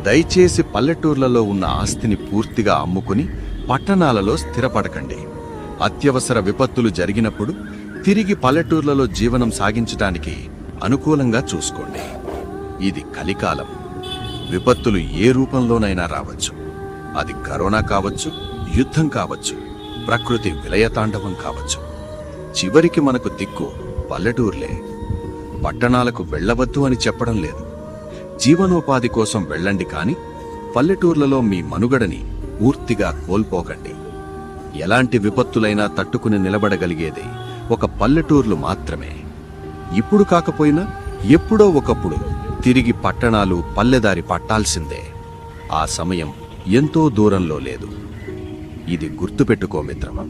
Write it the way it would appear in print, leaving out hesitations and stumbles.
దయచేసి పల్లెటూర్లలో ఉన్న ఆస్తిని పూర్తిగా అమ్ముకుని పట్టణాలలో స్థిరపడకండి. అత్యవసర విపత్తులు జరిగినప్పుడు తిరిగి పల్లెటూర్లలో జీవనం సాగించడానికి అనుకూలంగా చూసుకోండి. ఇది కలికాలం. విపత్తులు ఏ రూపంలోనైనా రావచ్చు. అది కరోనా కావచ్చు, యుద్ధం కావచ్చు, ప్రకృతి విలయతాండవం కావచ్చు. చివరికి మనకు దిక్కు పల్లెటూర్లే. పట్టణాలకు వెళ్ళవద్దు అని చెప్పడం లేదు. జీవనోపాధి కోసం వెళ్ళండి, కానీ పల్లెటూర్లలో మీ మనుగడని పూర్తిగా కోల్పోకండి. ఎలాంటి విపత్తులైనా తట్టుకుని నిలబడగలిగేది ఒక పల్లెటూర్లు మాత్రమే. ఇప్పుడు కాకపోయినా ఎప్పుడో ఒకప్పుడు తిరిగి పట్టణాలు పల్లెదారి పట్టాల్సిందే. ఆ సమయం ఎంతో దూరంలో లేదు. ఇది గుర్తుపెట్టుకో మిత్రమా.